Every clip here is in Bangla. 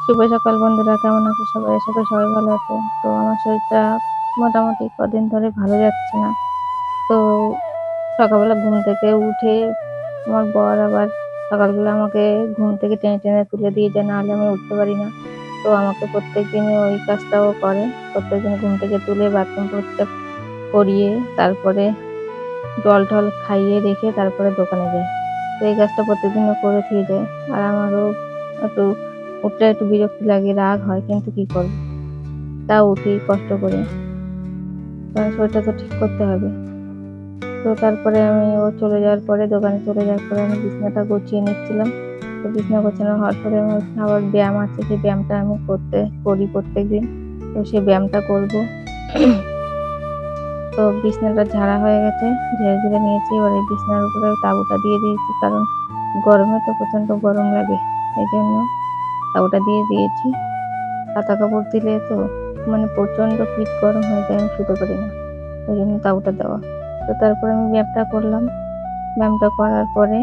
শুভ সকাল বন্ধুরা, কেমন আছো সবাই? আশা করি সবাই ভালো আছো। তো আমার শরীরটা মোটামুটি কদিন ধরে ভালো যাচ্ছে না। তো সকালবেলা ঘুম থেকে উঠে আমার বর আবার সকালবেলা আমাকে ঘুম থেকে টেনে টেনে তুলে দিয়ে যায়, নাহলে আমি উঠতে পারি না। তো আমাকে প্রত্যেকদিনই ওই কাজটাও করে। প্রত্যেকদিন ঘুম থেকে তুলে বাথরুম পরিষ্কার করিয়ে তারপরে জল টল খাইয়ে রেখে তারপরে দোকানে যায়। তো এই কাজটা প্রত্যেকদিন ও করে দিয়ে যায়। আর আমারও একটু উঠলে একটু বিরক্তি লাগে, রাগ হয়, কিন্তু কি করবো, তাও উঠি কষ্ট করে, কারণ শরীরটা তো ঠিক করতে হবে। তো তারপরে ও চলে যাওয়ার পরে, দোকানে চলে যাওয়ার পরে আমি বিছানাটা গুছিয়ে নিচ্ছিলাম। তো বিছানা গোছানো হওয়ার পরে আমার আবার ব্যায়াম আছে, সেই ব্যায়ামটা আমি করি প্রত্যেকদিন। তো সেই ব্যায়ামটা করবো। তো বিছানাটা ঝাড়া হয়ে গেছে, ঝেড়ে ঝেড়ে নিয়েছি। এবার এই বিছানার উপরে তাঁবুটা দিয়ে দিয়েছি, কারণ গরমে তো প্রচন্ড গরম লাগে, এই জন্য তাঁবুটা দিয়ে দিয়েছি। কাঁথা কাপড় দিলে তো মানে প্রচন্ড পিঠ গরম হয়ে যায়, আমি শুতে পারি না, ওই জন্য তাঁবুটা দেওয়া। তো তারপরে আমি ব্যায়ামটা করলাম। ব্যায়ামটা করার পরে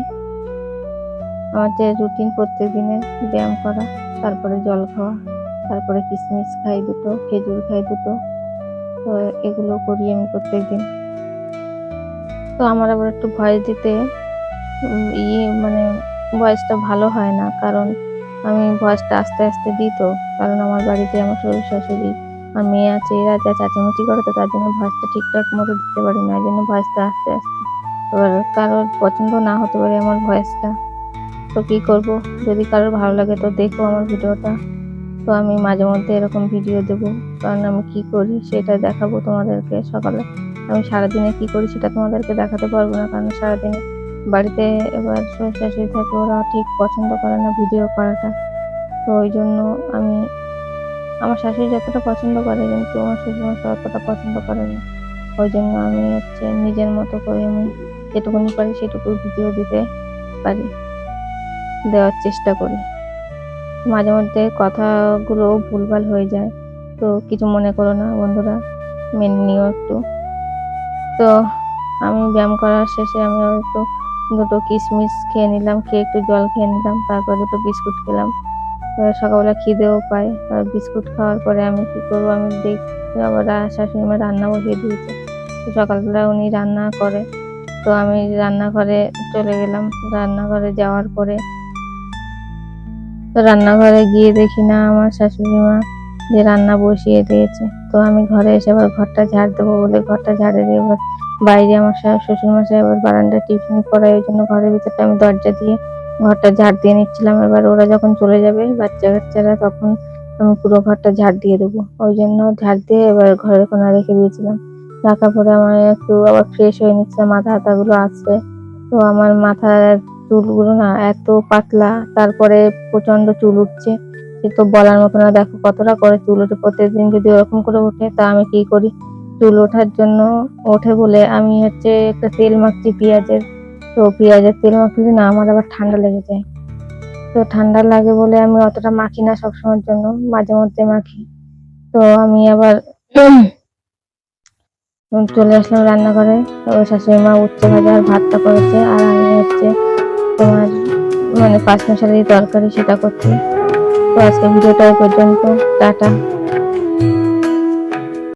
আমার যে রুটিন প্রত্যেক দিনের ব্যায়াম করা, তারপরে জল খাওয়া, তারপরে কিশমিশ খাই দুটো, খেজুর খাই দুটো। তো এগুলো করি আমি প্রত্যেকদিন। তো আমার আবার একটু ভয়েস দিতে মানে ভয়েসটা ভালো হয় না, কারণ আমি ভয়েসটা আস্তে আস্তে দিই। তো কারণ আমার বাড়িতে আমার শ্বশুর শাশুড়ি আর মেয়ে আছে, এরা যা চেঁচামেচি করে, তো তার জন্য ভয়েসটা ঠিকঠাক মতো দিতে পারি না, এই জন্য ভয়েসটা আস্তে আস্তে। এবার কারোর পছন্দ না হতে পারে আমার ভয়েসটা, তো কি করব। যদি কারোর ভালো লাগে তো দেখো আমার ভিডিওটা। তো আমি মাঝে মধ্যে এরকম ভিডিও দেবো, কারণ আমি কি করি সেটা দেখাবো তোমাদেরকে। সকালে আমি সারাদিনে কি করি সেটা তোমাদেরকে দেখাতে পারবো না, কারণ সারাদিনে বাড়িতে এবার শ্বশুর শাশুড়ি থাকে, ওরা ঠিক পছন্দ করে না ভিডিও করাটা। তো ওই জন্য আমি, আমার শাশুড়ি যতটা পছন্দ করে, কিন্তু আমার শ্বশুরমশাই অতটা পছন্দ করে না। ওই জন্য আমি নিজের মতো করে আমি যেটুকুনি পারি সেটুকু ভিডিও দিতে পারি, দেওয়ার চেষ্টা করি। মাঝে মধ্যে কথাগুলো ভুলভাল হয়ে যায়, তো কিছু মনে করো না বন্ধুরা, মেনে নিও একটু। তো আমি ব্যায়াম করার শেষে আমি একটু দুটো কিশমিশ খেয়ে নিলাম, খেয়ে একটু জল খেয়ে নিলাম, তারপর দুটো বিস্কুট খেলাম। সকালবেলা খিদেও পায়। বিস্কুট খাওয়ার পরে আমি কি করবো, আমি দেখি আবার শাশুড়ি মা রান্না বসিয়ে দিয়েছে। তো সকালবেলা উনি রান্না করে, তো আমি রান্নাঘরে চলে গেলাম। রান্নাঘরে যাওয়ার পরে তো রান্নাঘরে গিয়ে দেখি না আমার শাশুড়ি মা যে রান্না বসিয়ে দিয়েছে। তো আমি ঘরে এসে আবার ঘরটা ঝাড় দেবো বলে ঘরটা ঝাড়ে দিয়ে এবার বাইরে আমার শ্বশুর মশাই আবার বারান্দায় টিফিন করায়, ওই জন্য ঘরের ভিতরটা আমি দরজা দিয়ে ঘরটা ঝাড় দিয়ে নিচ্ছিলাম। এবার ওরা যখন চলে যাবে বাচ্চা কাচ্চারা, তখন আমি পুরো ঘরটা ঝাড় দিয়ে দেবো, ওই জন্য ঝাড় দিয়ে এবার ঘরের কোণা রেখে দিয়েছিলাম। রাখার পরে আমার একটু আবার ফ্রেশ হয়ে নিচ্ছে, মাথা হাতাগুলো আসছে। তো আমার মাথার চুলগুলো না এত পাতলা, তারপরে প্রচন্ড চুল উঠছে, সে তো বলার মতো না। দেখো কতটা করে চুল ওঠে, প্রত্যেকদিন যদি ওরকম করে ওঠে, তা আমি কি করি, চুল ওঠার জন্য ওঠে বলে আমি একটা তেল মাখছি পেঁয়াজের। তো পেঁয়াজের তেল মাখলে না আমার আবার ঠান্ডা লেগে যায়। তো ঠান্ডা লাগে বলে আমি অতটা মাখি না সবসময়ের জন্য, মাঝে মধ্যে মাখি। তো আমি আবার চলে আসলাম রান্নাঘরে। ওর শাশুড়ি মা উচ্ছে ভাজা আর ভাতটা করেছে, আর আমি তোমার মানে পাঁচমিশালি তরকারি সেটা করছি। তো আজকে ভিডিওটা এই পর্যন্ত, টাটা।